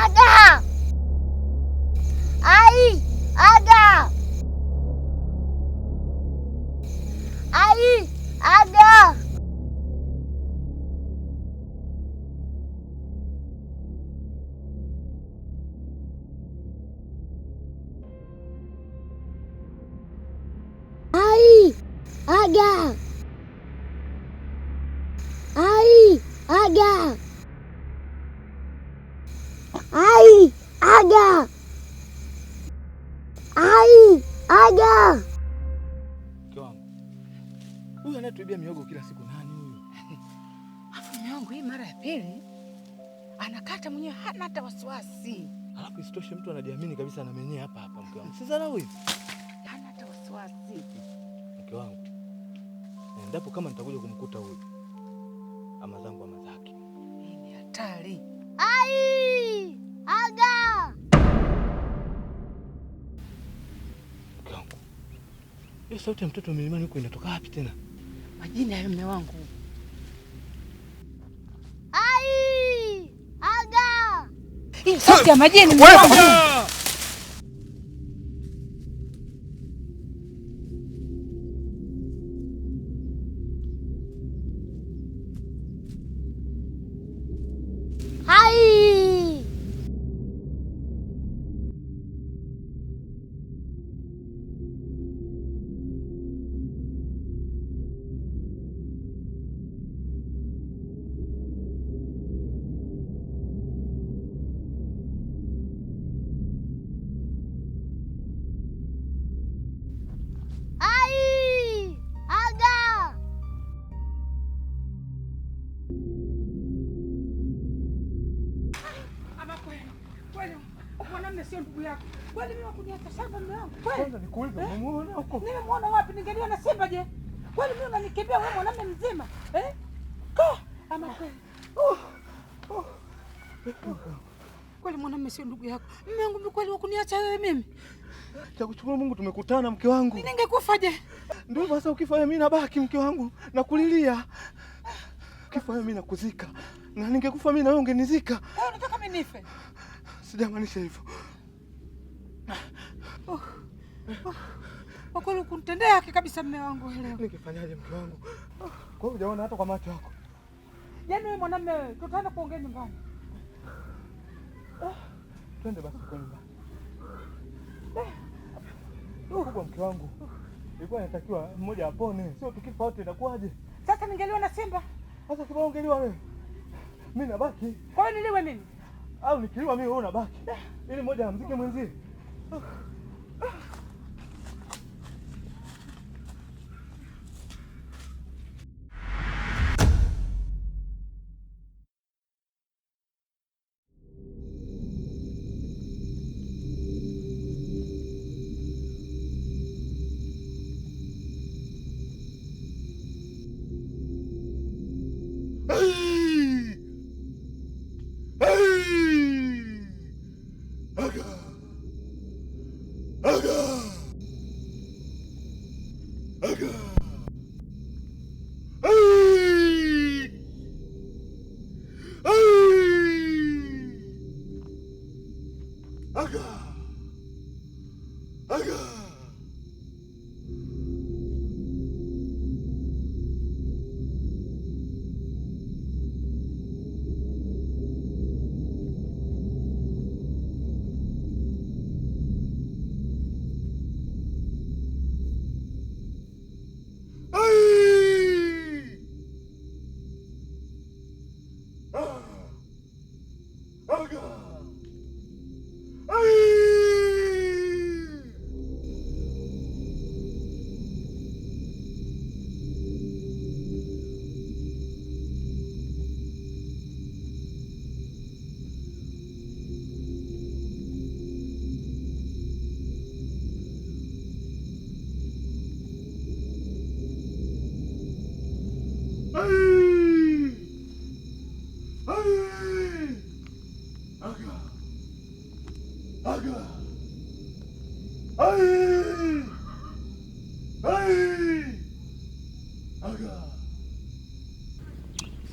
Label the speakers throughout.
Speaker 1: Aga! Ai! Aga! Ai! Aga! Ai! Aga! Ai! Aga! Ai! Aga! Ai! Aga!
Speaker 2: Mke wangu, huyu anatuibia miogo kila siku nani huyu?
Speaker 3: Afu mume wangu hii mara ya pili anakata mwenyewe, hana hata wasiwasi.
Speaker 2: Alafu isitoshe mtu anajiamini kabisa na mwenyewe hapa hapa. Mke wangu, sidharau hivi.
Speaker 3: Hana hata wasiwasi.
Speaker 2: Mke wangu, endapo kama nitakuja kumkuta huyu, ama zangu ama zake,
Speaker 3: Hii ni hatari.
Speaker 1: Ai! Aga!
Speaker 2: mke wangu, hiyo sauti ya mtoto milimani huko inatoka wapi tena?
Speaker 3: Majini hayo mume wangu.
Speaker 1: Ai! Aga!
Speaker 3: Hii sauti ya majini mume wangu.
Speaker 1: Ai! Ai! Aga!
Speaker 3: Ama kweli mwanamume sio ndugu yako. Kweli mimi wakuniacha shamba mume wangu.
Speaker 2: Kwanza nikuulize, umemuona huko?
Speaker 3: Nimemuona wapi? Ningeliona simba je? Kweli mimi unanikimbia wewe mwanamume mzima? Ama kweli. Kweli mwanamume sio ndugu yako. Mume wangu mimi kweli wakuniacha wewe mimi.
Speaker 2: Cha kushukuru Mungu tumekutana mke wangu.
Speaker 3: Mimi ningekufa je?
Speaker 2: Ndio basi ukifa mimi nabaki mke wangu nakulilia. Ukifa mimi nakuzika. Na ningekufa mimi na wewe ungenizika.
Speaker 3: Wewe unataka mimi nife?
Speaker 2: Sijamaanisha hivyo.
Speaker 3: Kwa kweli kunitendea haki kabisa mume wangu leo.
Speaker 2: Ningefanyaje mke wangu? Kwa hiyo hujaona hata kwa macho yako.
Speaker 3: Yaani wewe mwanamume wewe, tutaenda kuongea nyumbani.
Speaker 2: Twende basi kwa nyumbani. Kubwa mke wangu. Ilikuwa inatakiwa mmoja apone, sio tukifa wote inakuwaje?
Speaker 3: Sasa ningeliona simba.
Speaker 2: Sasa kama ungeliwa wewe, mimi nabaki.
Speaker 3: Kwa hiyo niliwe mimi?
Speaker 2: Au nikiliwa mimi wewe unabaki. Ili mmoja amzike mwenzie.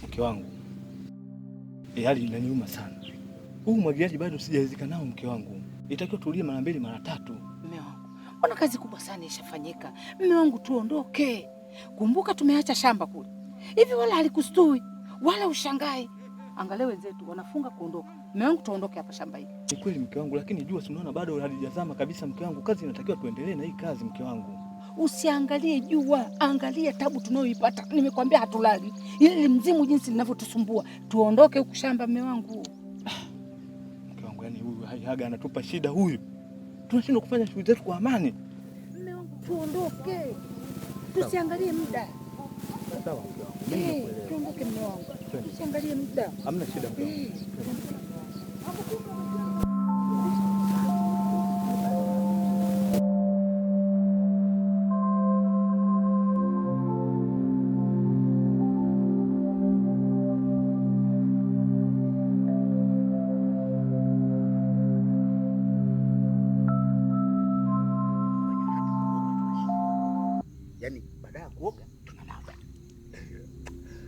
Speaker 2: Mke wangu, hali inaniuma sana. Huu mwagiliaji bado sijaridhika nao mke wangu. Itakiwa tulie mara 2 mara 3.
Speaker 3: Mume wangu, mbona kazi kubwa sana ishafanyika? Mume wangu, tuondoke. Kumbuka tumeacha shamba kule. Hivi wala halikustui wala ushangai. Angalia wenzetu wanafunga kuondoka. Mume wangu, tuondoke hapa shamba hili.
Speaker 2: Ni kweli mke wangu, lakini jua unaona bado halijazama kabisa mke wangu. Kazi inatakiwa tuendelee na hii kazi mke wangu.
Speaker 3: Usiangalie jua, angalia tabu tunayoipata. Nimekwambia hatulali. Ile mzimu jinsi linavyotusumbua. Tuondoke huku shamba mume wangu.
Speaker 2: Mke wangu, yani huyu Haga anatupa shida huyu. Tunashindwa kufanya shughuli zetu kwa amani.
Speaker 3: Mume wangu, tuondoke. Tusiangalie muda.
Speaker 2: Sawa mke wangu.
Speaker 3: Tuondoke mume wangu. Tusiangalie muda.
Speaker 2: Hamna shida mke wangu.
Speaker 4: Yaani baada ya kuoga tunanawa.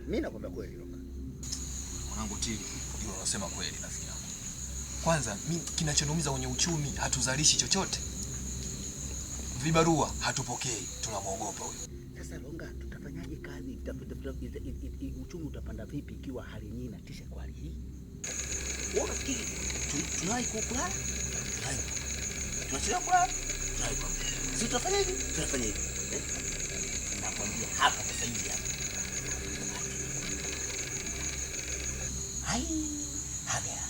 Speaker 4: Mimi nakwambia kweli Roka.
Speaker 5: Mwanangu Tili, ndio unasema kweli rafiki yangu. Kwanza mimi kinachoniumiza kwenye uchumi, hatuzalishi chochote. Vibarua hatupokei, tunamwogopa huyo.
Speaker 4: Sasa Longa, tutafanyaje kazi? Uchumi utapanda vipi ikiwa hali yenyewe inatisha kwa hali hii? Wewe unafikiri tunawahi kulala? Tunachelewa kulala? Tunawahi kulala. Sisi tutafanya hivi? Tunafanya hivi. Nakwambia hapa sasa hivi hapa. Hai, Haga.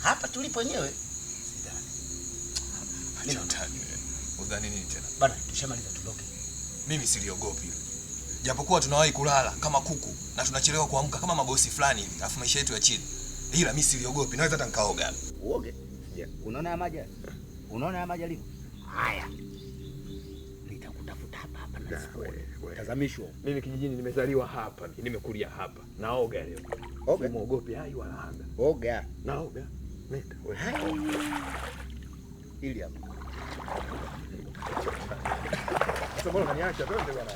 Speaker 4: Hapa tulipo wenyewe. Sidhani.
Speaker 5: Acha utani wewe. Udhani nini tena?
Speaker 4: Bana, tushamaliza tuloke.
Speaker 5: Mimi siliogopi. Japokuwa tunawahi kulala kama kuku na tunachelewa kuamka kama mabosi fulani hivi, alafu maisha yetu ya chini. Ila mimi siliogopi, naweza hata nikaoga.
Speaker 4: Uoge? Je, unaona ya maji? Unaona ya maji alivyo? Haya. Nitakutafuta hapa na sikuone. Tazamishwa.
Speaker 6: Mimi kijijini nimezaliwa hapa, nimekulia hapa. Naoga leo.
Speaker 4: Oga.
Speaker 6: Muogope hai wala Haga.
Speaker 4: Oga.
Speaker 6: Naoga. Nenda wewe.
Speaker 4: Hai. Ili hapa.
Speaker 6: Sasa mbona unaniacha twende bwana?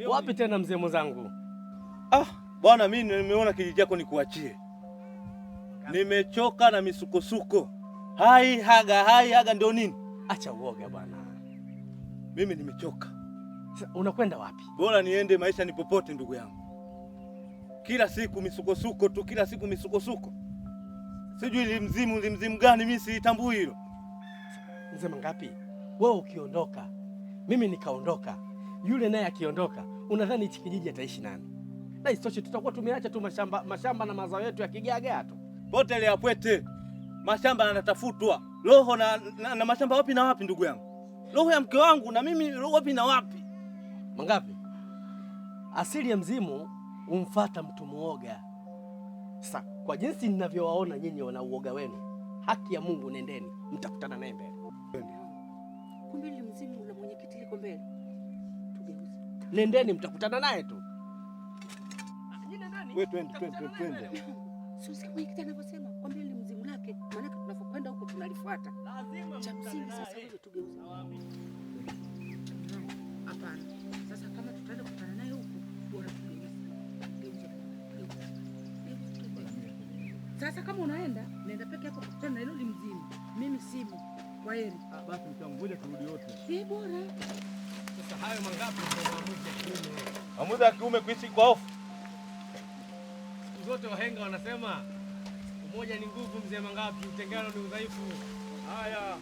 Speaker 7: Wapi tena mzee mwenzangu?
Speaker 2: Bwana, mimi nimeona kijiji chako nikuachie. Nimechoka na misukosuko. Hai Haga ndio nini?
Speaker 7: Acha uoga bwana.
Speaker 2: Mimi nimechoka.
Speaker 7: Unakwenda wapi?
Speaker 2: Bora niende maisha ni popote ndugu yangu. Kila siku misukosuko tu, kila siku misukosuko. Sijui limzimu gani, mimi sitambui hilo.
Speaker 7: Mzee Mangapi, wewe ukiondoka, mimi nikaondoka, yule naye akiondoka, unadhani hichi kijiji ataishi nani? Na isitoshe tutakuwa tumeacha tu mashamba na mazao yetu ya kigaga tu.
Speaker 2: Pote ile yapwete. Mashamba yanatafutwa. Roho na mashamba wapi na wapi ndugu yangu? Roho ya mke wangu na mimi roho wapi na wapi?
Speaker 7: Mangapi? Asili ya mzimu umfata mtu muoga. Sasa kwa jinsi ninavyowaona nyinyi wana uoga wenu, haki ya Mungu, nendeni mtakutana naye mbele.
Speaker 3: Kumbe ile mzimu na mwenyekiti liko mbele. Tugeuze.
Speaker 7: Nendeni mtakutana naye tu.
Speaker 2: Wewe twende.
Speaker 3: Sio sikia mwenyekiti anavyosema, kwamba ile mzimu lake, maana tunapokwenda huko tunalifuata. Cha msingi sasa wewe tugeuze. Hapana. Sasa kama tutaenda kukutana naye huko, bora tugeuze. Sasa kama unaenda, nenda peke yako kukutana na hilo mzimu. Mimi simu. Kwaheri.
Speaker 2: Basi mtangoja turudi wote.
Speaker 3: Bora.
Speaker 7: Sasa hayo Mangapi ndio maamuzi ya kiume.
Speaker 2: Maamuzi ya kiume kuishi kwa hofu.
Speaker 7: Siku zote wahenga wanasema umoja ni nguvu, mzee Mangapi, utengano ni udhaifu.
Speaker 2: Haya.